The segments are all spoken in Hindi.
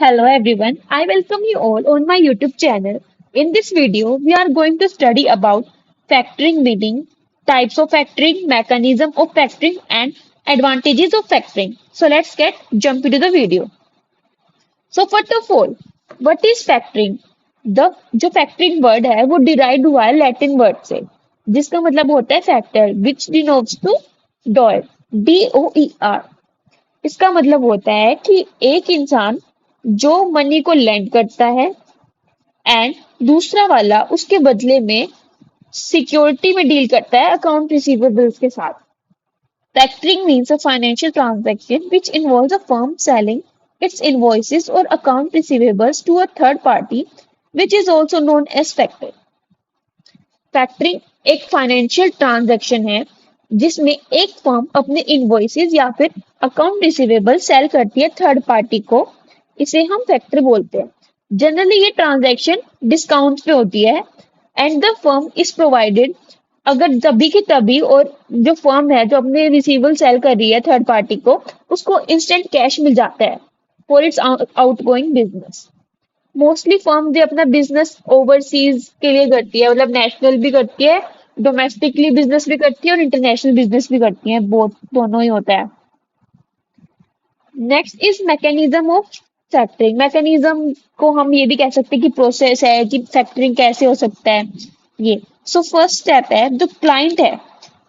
Hello everyone, I welcome you all on my YouTube channel. In this video, we are going to study about factoring meaning, types of factoring, mechanism of factoring and advantages of factoring. So let's get jump into the video. So first of all, what is factoring? The जो फैक्टरिंग वर्ड है वो डिराइव्ड हुआ है लैटिन वर्ड से जिसका मतलब होता है factor which denotes to doer DOER। इसका मतलब होता है कि एक इंसान जो मनी को लेंड करता है एंड दूसरा वाला उसके बदले में सिक्योरिटी में डील करता है अकाउंट रिसीवेबल्स के साथ। Factoring means a financial transaction which involves a firm selling its invoices or account receivables to a third party, which is also known as factor. Factoring एक फाइनेंशियल ट्रांजैक्शन है जिसमें एक फर्म अपने इनवॉइसेस या फिर अकाउंट रिसीवेबल सेल करती है थर्ड पार्टी को। इसे हम फैक्टर बोलते हैं। जनरली ये ट्रांजैक्शन डिस्काउंट पे होती है and the firm is provided अगर तभी की तभी और जो फर्म है जो अपने रिसीवेबल सेल कर रही है थर्ड पार्टी को उसको इंस्टेंट कैश मिल जाता है for its out going business. Mostly firm जो अपना बिजनेस ओवरसीज के लिए करती है मतलब नेशनल भी करती है, डोमेस्टिकली बिजनेस भी करती है और इंटरनेशनल बिजनेस भी करती है, बोथ दोनों ही होता है। Next is mechanism of factoring. Mechanism को हम ये भी कह सकते हैं कि प्रोसेस है कि फैक्टरिंग कैसे हो सकता है ये। सो फर्स्ट स्टेप है जो क्लाइंट है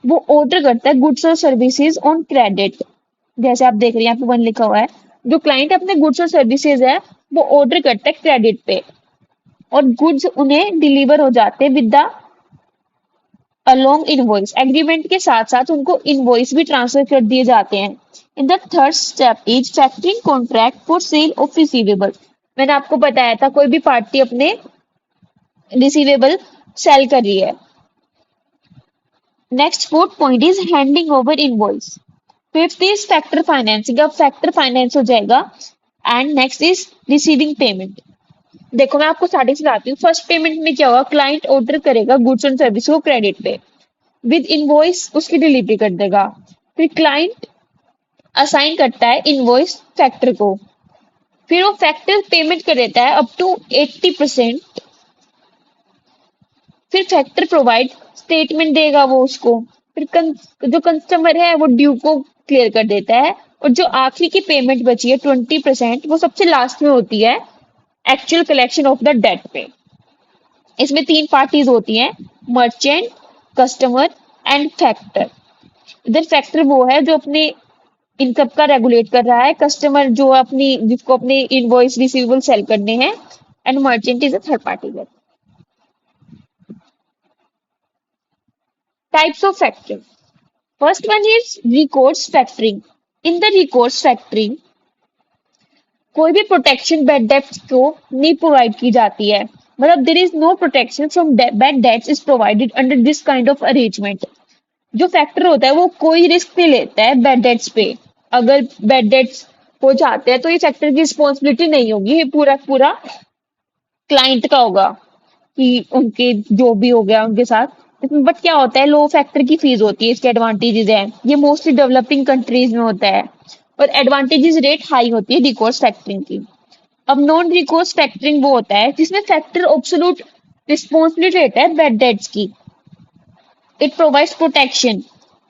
वो ऑर्डर करता है गुड्स और सर्विसेज ऑन क्रेडिट। जैसे आप देख रहे हैं यहाँ पे वन लिखा हुआ है। जो क्लाइंट अपने गुड्स और सर्विसेज है वो ऑर्डर करता है क्रेडिट पे और गुड्स उन्हें डिलीवर हो जाते हैं with the along invoice. Agreement के साथ साथ उनको इनवॉइस भी ट्रांसफर कर दिए जाते हैं। In the third step is factoring contract for sale of receivable. मैंने आपको बताया था कोई भी पार्टी अपने रिसीवेबल सेल कर रही है। Next fourth point is handing over invoice. Fifth is factor financing. अब फैक्टर फाइनेंस हो जाएगा and next is receiving payment. देखो मैं आपको स्टार्टिंग से बताती हूँ। फर्स्ट पेमेंट में क्या होगा, क्लाइंट ऑर्डर करेगा गुड्स एंड सर्विस को क्रेडिट पे विद इनवॉइस उसकी डिलीवरी कर देगा। फिर क्लाइंट असाइन करता है इनवॉइस फैक्टर को, फिर वो फैक्टर पेमेंट कर देता है अप टू 80%। फिर फैक्टर प्रोवाइड स्टेटमेंट देगा वो उसको। फिर जो कस्टमर है वो ड्यू को क्लियर कर देता है और जो आखिरी की पेमेंट बची है 20% वो सबसे लास्ट में होती है actual collection of the debt पे। इसमें तीन पार्टीज होती हैं, मर्चेंट, कस्टमर एंड फैक्टर। इधर फैक्टर वो है जो अपने इनकम का रेगुलेट कर रहा है, कस्टमर जो अपनी जिसको अपने इनवॉइस रिसीवेबल सेल करने हैं and merchant is a third party. Types of factoring. First one is recourse factoring. In the recourse factoring कोई भी प्रोटेक्शन बैड डेट्स को नहीं प्रोवाइड की जाती है। मतलब there is no protection from bad debts is provided under this kind of arrangement. जो फैक्टर होता है वो कोई रिस्क नहीं लेता है बैड डेट्स पे। अगर बैड डेट्स हो जाते हैं तो ये फैक्टर की रिस्पॉन्सिबिलिटी नहीं होगी, ये पूरा पूरा क्लाइंट का होगा कि उनके जो भी हो गया उनके साथ। बट क्या होता है, लो फैक्टर की फीस होती है, इसके एडवांटेजेस हैं। ये मोस्टली डेवलपिंग कंट्रीज में होता है और एडवांटेजेस रेट हाई होती है रिकोर्स फैक्टरिंग की। अब नॉन रिकोर्स फैक्टरिंग वो होता है जिसमें फैक्टर एब्सोल्यूट रिस्पॉन्सिबिलिटी रहता है बैड डेट्स की। It provides protection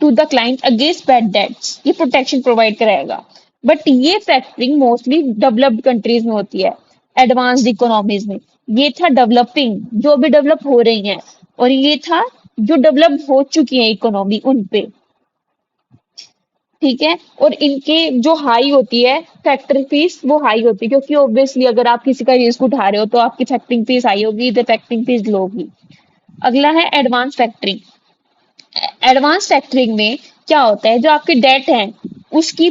to the client against bad debts. ये प्रोटेक्शन प्रोवाइड कराएगा। बट ये फैक्टरिंग मोस्टली डेवलप्ड कंट्रीज में होती है, एडवांस्ड इकोनॉमीज में। ये था डेवलपिंग जो अभी डेवलप हो रही हैं और ये था जो डेवलप हो चुकी है इकोनॉमी उन पे। ठीक है, और इनके जो हाई होती है फैक्टरिंग फीस वो हाई होती है क्योंकि ऑब्वियसली अगर आप किसी का रिस्क उठा रहे हो तो आपकी फैक्टरिंग फीस हाई होगी, इधर फैक्टरिंग फीस लो होगी। अगला है एडवांस फैक्टरिंग। एडवांस फैक्टरिंग में क्या होता है, जो आपकी डेट है उसकी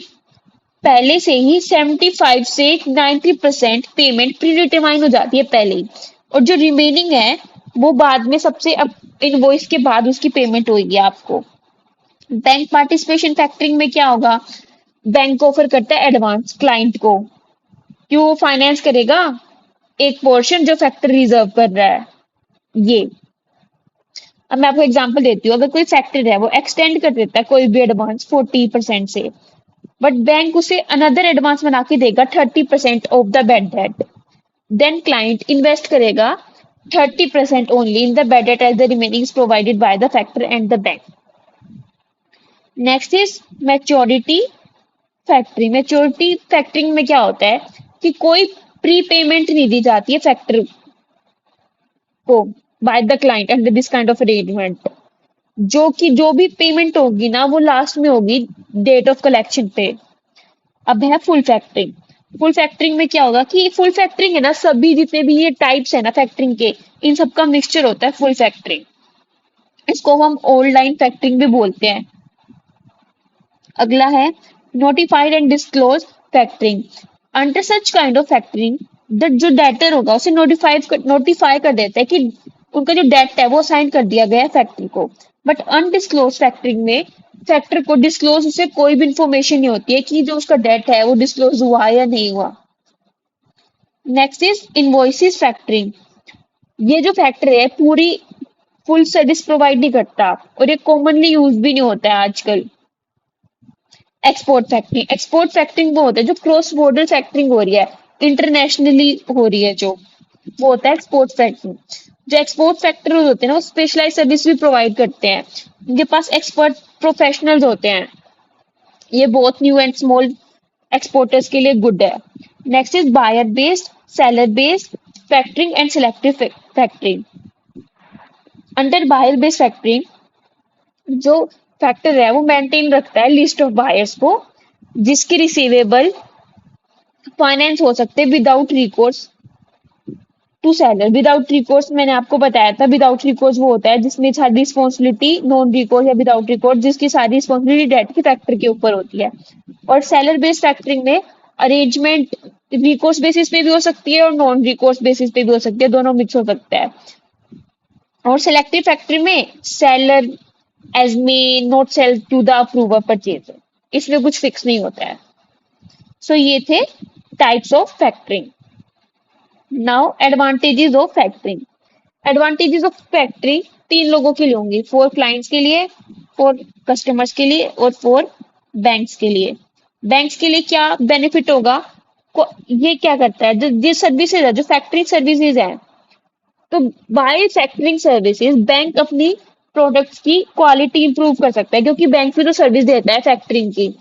पहले से ही 75 से 90% पेमेंट प्री डिटरमाइन हो जाती है पहले ही, और जो रिमेनिंग है वो बाद में सबसे अब इनवॉइस के बाद उसकी पेमेंट होगी आपको। बैंक पार्टिसिपेशन फैक्टरिंग में क्या होगा, बैंक ऑफर करता है एडवांस क्लाइंट को कि वो फाइनेंस करेगा एक पोर्शन जो फैक्टर रिजर्व कर रहा है। ये अब मैं आपको एग्जांपल देती हूँ। अगर कोई फैक्टर है वो एक्सटेंड कर देता है कोई भी एडवांस 40% से बट बैंक उसे अनदर एडवांस बना के देगा 30% of the bad debt. Then client invest करेगा 30% only in the bad debt as the remaining provided by the factor and the bank. Next is maturity factoring. Maturity factoring में क्या होता है कि कोई प्री पेमेंट नहीं दी जाती है फैक्टर को by the client under this kind of arrangement. जो भी पेमेंट होगी ना वो लास्ट में होगी डेट ऑफ कलेक्शन पे. अब है फुल फैक्टरिंग. फुल फैक्टरिंग में क्या होगा कि फुल फैक्टरिंग है ना, सभी जितने भी ये टाइप्स है ना फैक्टरिंग के, इन सबका मिक्सचर होता है फुल फैक्टरिंग. इसको हम ओल्ड लाइन फैक्टरिंग भी बोलते हैं. अगला है notified and disclose factoring. Under such kind of factoring जो डेटर होगा उसे नोटिफाई कर देता है कि उनका जो डेट है वो साइन कर दिया गया है फैक्टरी को. बट अनडिस्क्लोज फैक्टरिंग में फैक्टर को डिस्क्लोज उसे कोई भी इंफॉर्मेशन नहीं होती है कि जो उसका डेट है वो डिस्क्लोज हुआ या नहीं हुआ. Next is invoices factoring. ये जो फैक्टर है पूरी फुल सर्विस प्रोवाइड नहीं करता और ये कॉमनली यूज भी नहीं होता है आजकल. एक्सपोर्ट फैक्टरिंग वो होता है जो क्रॉस बॉर्डर फैक्टरिंग हो रही है, इंटरनेशनली हो रही है, जो वो होता है एक्सपोर्ट फैक्टरिंग. जो एक्सपोर्ट फैक्टर्स होते हैं ना वो स्पेशलाइज सर्विस भी प्रोवाइड करते हैं. उनके पास एक्सपर्ट प्रोफेशनल्स होते हैं. ये बहुत न्यू एंड स्मॉल एक्सपोर्टर्स के लिए गुड है. Next is buyer based seller based factoring and selective factoring. Under buyer based factoring जो फैक्टर है वो मेंटेन रखता है लिस्ट ऑफ बायर्स को जिसकी रिसीवेबल फाइनेंस हो सकते हैं without recourse to seller. Without recourse मैंने आपको बताया था. विदाउट रिकोर्स वो होता है जिसमें सारी रिस्पॉन्सिबिलिटी नॉन रिकोर्स या विदाउट रिकोर्स जिसकी सारी रिस्पॉन्सिबिलिटी डेट के फैक्टर के ऊपर होती है. और सेलर बेस्ड फैक्टरिंग में अरेंजमेंट रिकोर्स बेसिस पे भी हो सकती है और नॉन रिकोर्स बेसिस पे भी हो सकती है, दोनों मिक्स हो सकता है. और सेलेक्टिव फैक्टरिंग में seller as may not sell to the approver purchase, इसमें कुछ फिक्स नहीं होता है. सो ये थे types of factoring. Now advantages of factoring. Advantages of factoring 3 लोगों के लिए होंगी, 4 क्लाइंट्स के लिए, 4 कस्टमर्स के लिए और 4 बैंक्स के लिए. बैंक्स के लिए क्या बेनिफिट होगा, ये क्या करता है, जो सर्विसेज है, जो फैक्टरिंग सर्विसेज है, तो बाय फैक्टरिंग सर्विसेज बैंक अपनी प्रोडक्ट्स की क्वालिटी इंप्रूव कर सकता है क्योंकि बैंक भी तो सर्विस देता है फैक्टरिंग की.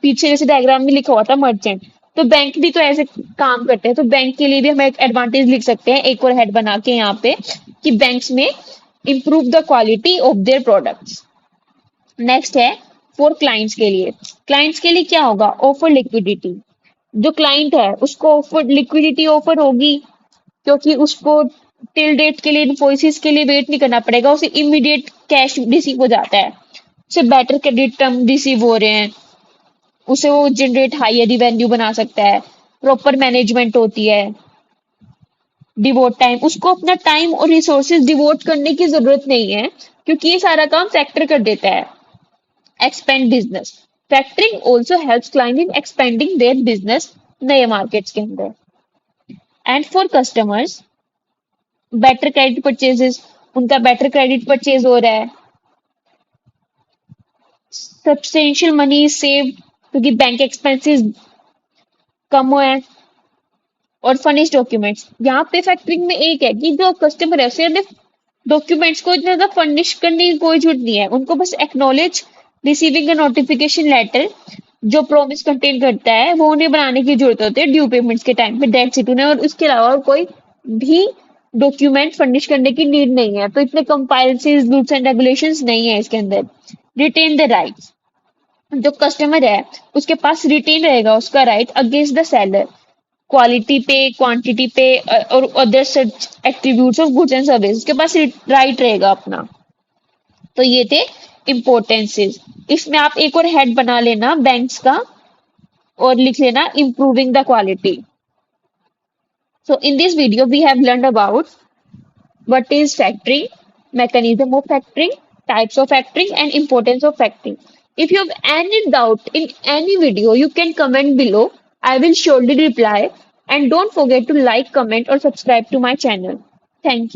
पीछे जैसे डायग्राम में लिखा हुआ था मर्चेंट, तो बैंक भी तो ऐसे काम करते हैं. तो बैंक के लिए भी हम एक एडवांटेज लिख सकते हैं एक और हेड बना के यहाँ पे कि बैंक्स में improve the quality of their products. Next है फॉर क्लाइंट्स के लिए. क्लाइंट्स के लिए क्या होगा, ऑफर लिक्विडिटी. जो क्लाइंट है उसको ऑफर लिक्विडिटी ऑफर होगी क्योंकि उसको टिल डेट के लिए इनवॉइसेस के लिए वेट नहीं करना पड़ेगा, उसे इमीडिएट कैश रिसीव हो जाता है, उसे बेटर क्रेडिट टर्म रिसीव हो रहे हैं, उसे वो जनरेट हायर रिवेन्यू बना सकता है, प्रॉपर मैनेजमेंट होती है. डिवोट टाइम, उसको अपना टाइम और रिसोर्सेज डिवोट करने की जरूरत नहीं है क्योंकि ये सारा काम फैक्टर कर देता है. Expand business. Factoring also helps client in expanding their business नए मार्केट्स के अंदर. And for customers better credit purchases, उनका बेटर क्रेडिट परचेज हो रहा है, सब्सटेंशियल मनी सेव क्योंकि बैंक एक्सपेंसेस कम हुए हैं. और फर्निश डॉक्यूमेंट्स, यहाँ पे फैक्टरिंग में एक है कि जो कस्टमर है उसे अपने डॉक्यूमेंट्स को इतना ज्यादा फर्निश करने की कोई जरूरत नहीं है, उनको बस acknowledge receiving a notification letter जो प्रॉमिस कंटेन करता है वो उन्हें बनाने की जरूरत होती है ड्यू पेमेंट्स के टाइम पे, दैट्स इट. उन्हें और उसके अलावा और कोई भी डॉक्यूमेंट फर्निश करने की नीड नहीं है. तो इतने कंपाइल्सिस रूल्स एंड रेगुलेशंस नहीं है इसके अंदर. Retain the rights. जो कस्टमर है उसके पास रिटेन रहेगा उसका right against the seller, quality पे, क्वांटिटी पे और other such attributes of goods and service, उसके पास राइट रहेगा अपना. तो ये थे इम्पोर्टेंसेस. इसमें आप एक और हेड बना लेना बैंक्स का और लिख लेना improving the quality. So in this video we have learned about what is factoring, mechanism of factoring, types of factoring and importance of factoring. If you have any doubt in any video, you can comment below. I will surely reply. And don't forget to like, comment or subscribe to my channel. Thank you.